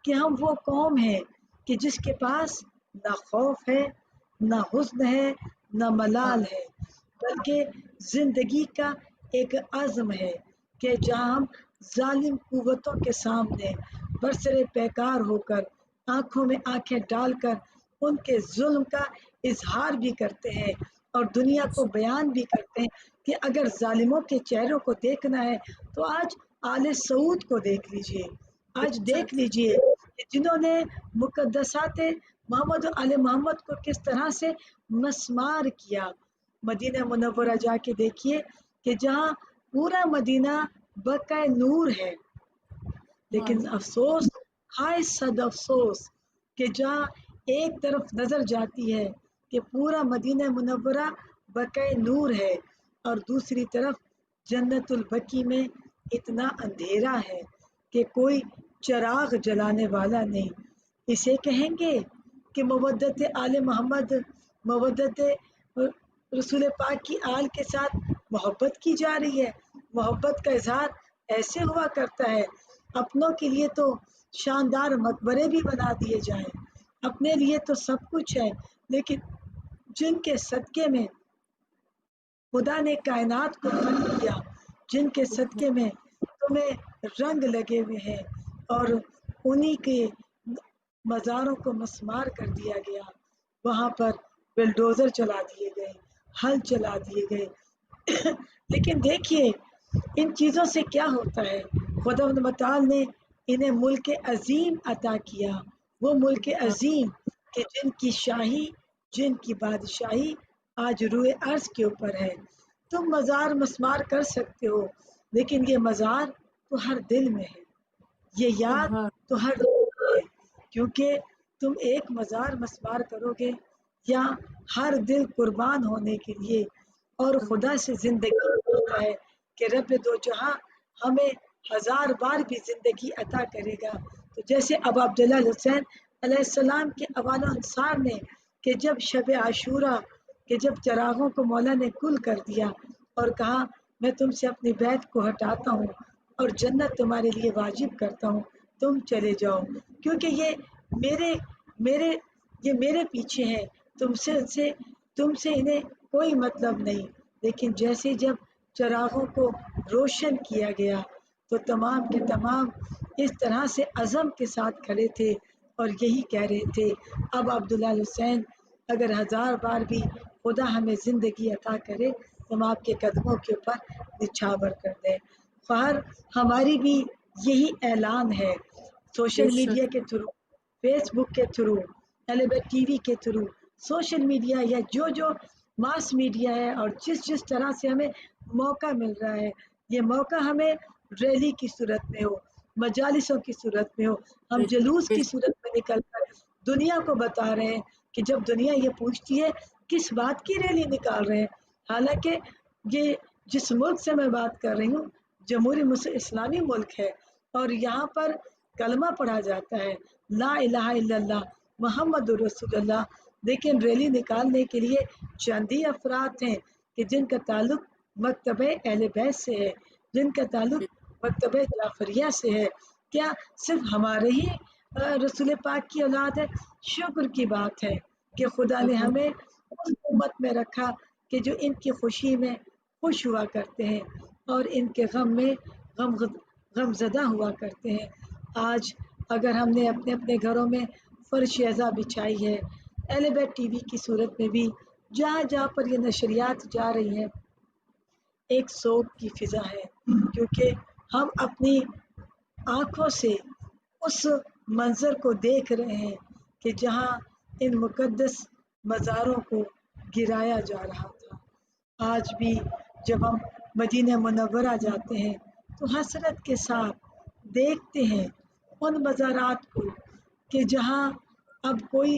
کہ ہم وہ قوم ہیں کہ جس کے پاس نہ خوف ہے، نہ حزن ہے، نہ ملال ہے، بلکہ زندگی کا ایک عزم ہے کہ جہاں ہم ظالم قوتوں کے سامنے برسر پیکار ہو کر آنکھوں میں آنکھیں ڈال کر ان کے ظلم کا اظہار بھی کرتے ہیں اور دنیا کو بیان بھی کرتے ہیں کہ اگر ظالموں کے چہروں کو دیکھنا ہے تو آج آل سعود کو دیکھ لیجئے، آج دیکھ لیجئے کہ جنہوں نے مقدسات محمد و آل محمد کو کس طرح سے مسمار کیا۔ مدینہ منورہ جا کے دیکھیے کہ جہاں پورا مدینہ بقع نور ہے، لیکن افسوس، ہائے صد افسوس کہ جہاں ایک طرف نظر جاتی ہے کہ پورا مدینہ منورہ بقع نور ہے اور دوسری طرف جنت البقیع میں اتنا اندھیرا ہے کہ کوئی چراغ جلانے والا نہیں۔ اسے کہیں گے کہ مودت آل محمد، مودت رسول پاک کی آل کے ساتھ محبت کی جا رہی ہے؟ محبت کا اظہار ایسے ہوا کرتا ہے، اپنوں کے لیے تو شاندار مقبرے بھی بنا دیے جائیں، اپنے لیے تو سب کچھ ہے، لیکن جن کے صدقے میں خدا نے کائنات کو خلق کیا، جن کے صدقے میں تمہیں رنگ لگے ہوئے ہیں اور انہی کے مزاروں کو مسمار کر دیا گیا، وہاں پر بلڈوزر چلا دیے گئے، ہل چلا دیے گئے۔ لیکن دیکھیے ان چیزوں سے کیا ہوتا ہے، خدا متعال نے انہیں ملک عظیم عطا کیا، وہ ملک عظیم کہ جن کی شاہی، جن کی بادشاہی آج روئے عرض کے اوپر ہے۔ تم مزار مسمار کر سکتے ہو، لیکن یہ مزار تو ہر دل میں ہے، یہ یاد تو ہر دل میں ہے، کیونکہ تم ایک مزار مسمار کرو گے یا ہر دل قربان ہونے کے لیے اور خدا سے زندگی ہوتا ہے کہ رب دو جہاں ہمیں 1000 بار بھی زندگی عطا کرے گا۔ تو جیسے ابا عبداللہ حسین علیہ السلام کے اوان و انصار نے کہ جب شب عاشورہ کہ جب چراغوں کو مولا نے کل کر دیا اور کہا میں تم سے اپنی بیعت کو ہٹاتا ہوں اور جنت تمہارے لیے واجب کرتا ہوں، تم چلے جاؤ کیونکہ یہ میرے پیچھے ہیں، تم سے انہیں کوئی مطلب نہیں۔ لیکن جیسے جب چراغوں کو روشن کیا گیا تو تمام کے تمام اس طرح سے عزم کے ساتھ کھڑے تھے اور یہی کہہ رہے تھے اب عبداللہ حسین اگر 1000 بار بھی خدا ہمیں زندگی عطا کرے ہم آپ کے قدموں کے اوپر نچھاور کر دیں۔ فہر ہماری بھی یہی اعلان ہے، سوشل میڈیا کے تھرو، فیس بک کے تھرو، ٹی وی کے تھرو، سوشل میڈیا یا جو ماس میڈیا ہے اور جس طرح سے ہمیں موقع مل رہا ہے، یہ موقع ہمیں ریلی کی صورت میں ہو، مجالسوں کی صورت میں ہو، ہم جلوس کی صورت میں نکل کر دنیا کو بتا رہے ہیں کہ جب دنیا یہ پوچھتی ہے کس بات کی ریلی نکال رہے ہیں، حالانکہ یہ جس ملک سے میں بات کر رہی ہوں جمہوری اسلامی ملک ہے اور یہاں پر کلمہ پڑھا جاتا ہے لا الہ الا اللہ محمد رسول اللہ، لیکن ریلی نکالنے کے لیے چند ہی افراد ہیں کہ جن کا تعلق مکتبہ اہل بیت سے ہے، جن کا تعلق مکتبہ جعفریہ سے ہے۔ کیا صرف ہمارے ہی رسول پاک کی اولاد ہے؟ شکر کی بات ہے کہ خدا نے ہمیں اس امت میں رکھا کہ جو ان کی خوشی میں خوش ہوا کرتے ہیں اور ان کے غم میں غم زدہ ہوا کرتے ہیں۔ آج اگر ہم نے اپنے اپنے گھروں میں فرش ازاں بچھائی ہے، اہل بیت ٹی وی کی صورت میں بھی جہاں پر یہ نشریات جا رہی ہیں ایک سوگ کی فضا ہے، کیونکہ ہم اپنی آنکھوں سے اس منظر کو دیکھ رہے ہیں کہ جہاں ان مقدس مزاروں کو گرایا جا رہا تھا۔ آج بھی جب ہم مدینہ منورہ جاتے ہیں تو حسرت کے ساتھ دیکھتے ہیں ان مزارات کو کہ جہاں اب کوئی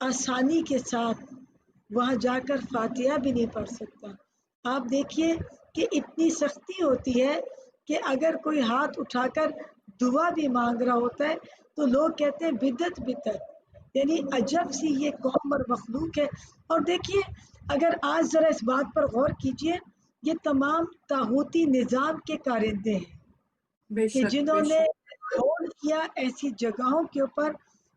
آسانی کے ساتھ وہاں جا کر فاتحہ بھی نہیں پڑھ سکتا۔ آپ دیکھیے کہ اتنی سختی ہوتی ہے کہ اگر کوئی ہاتھ اٹھا کر دعا بھی مانگ رہا ہوتا ہے تو لوگ کہتے ہیں بدعت، یعنی عجب سی یہ قوم اور مخلوق ہے۔ اور دیکھیے اگر آج ذرا اس بات پر غور کیجئے، یہ تمام طاغوتی نظام کے کارندے ہیں کہ جنہوں نے کھول کیا ایسی جگہوں کے اوپر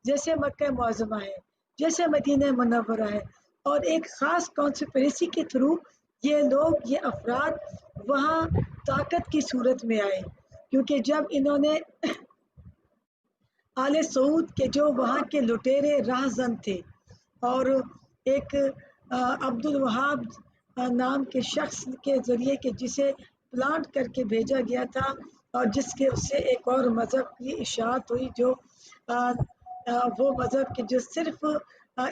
جیسے مکہ معظمہ ہے، جیسے مدینہ منورہ ہے، اور ایک خاص کانسپریسی کے تھرو یہ لوگ، یہ افراد وہاں طاقت کی صورت میں آئے، کیونکہ جب انہوں نے آل سعود کے جو وہاں کے لٹیرے راہزن تھے، اور ایک عبد الوہاب نام کے شخص کے ذریعے کہ جسے پلانٹ کر کے بھیجا گیا تھا، اور جس کے اس سے ایک اور مذہب کی اشاعت ہوئی، جو وہ مذہب کے جو صرف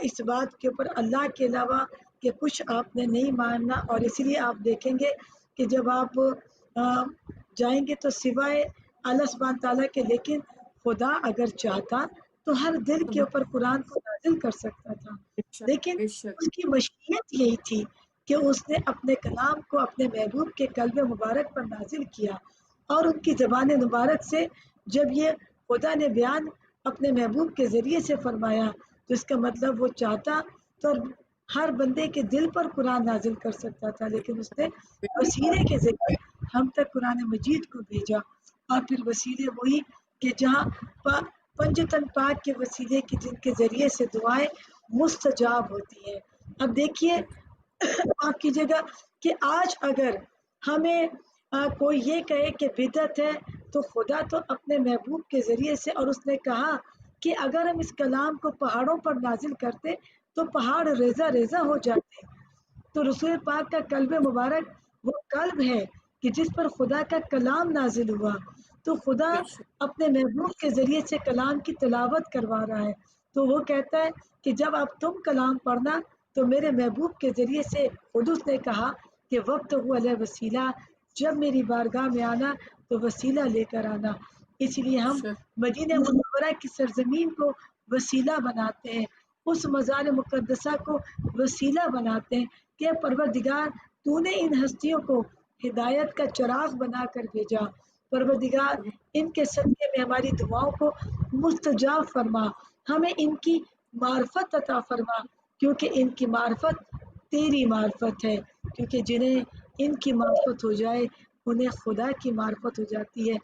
اس بات کے اوپر اللہ کے علاوہ کہ کچھ آپ نے نہیں ماننا، اور اسی لیے آپ دیکھیں گے کہ جب آپ جائیں گے تو سوائے اللہ سبحانہ تعالیٰ کے، لیکن خدا اگر چاہتا تو ہر دل کے اوپر قرآن کو نازل کر سکتا تھا، بے شک لیکن بے شک اس کی مشیت یہی تھی کہ اس نے اپنے کلام کو اپنے محبوب کے قلب مبارک پر نازل کیا، اور ان کی زبان مبارک سے جب یہ خدا نے بیان اپنے محبوب کے ذریعے سے فرمایا، تو اس کا مطلب وہ چاہتا تو ہر بندے کے دل پر قرآن نازل کر سکتا تھا، لیکن اس نے وسیلے کے ذریعے ہم تک قرآن مجید کو بھیجا، اور پھر وسیلے وہی کہ جہاں پنجتن پاک کے وسیلے کی جن کے ذریعے سے دعائیں مستجاب ہوتی ہیں۔ اب دیکھیے آپ کیجیے گا کہ آج اگر ہمیں کوئی یہ کہے کہ بدعت ہے، تو خدا تو اپنے محبوب کے ذریعے سے، اور اس نے کہا کہ اگر ہم اس کلام کو پہاڑوں پر نازل کرتے تو پہاڑ ریزہ ریزہ ہو جاتے، تو رسول پاک کا قلب مبارک وہ قلب ہے کہ جس پر خدا کا کلام نازل ہوا، تو خدا بے شک اپنے محبوب کے ذریعے سے کلام کی تلاوت کروا رہا ہے، تو وہ کہتا ہے کہ جب آپ تم کلام پڑھنا تو میرے محبوب کے ذریعے سے خود اس نے کہا کہ وقت ہوا علیہ وسیلہ، جب میری بارگاہ میں آنا تو وسیلہ لے کر آنا۔ اس لیے بے ہم شک مدینہ منورہ کی سرزمین کو وسیلہ بناتے ہیں، اس مزار مقدسہ کو وسیلہ بناتے ہیں کہ پروردگار تو نے ان ہستیوں کو ہدایت کا چراغ بنا کر بھیجا، پروردگار ان کے صدقے میں ہماری دعاؤں کو مستجاب فرما، ہمیں ان کی معرفت عطا فرما، کیونکہ ان کی معرفت تیری معرفت ہے، کیونکہ جنہیں ان کی معرفت ہو جائے انہیں خدا کی معرفت ہو جاتی ہے۔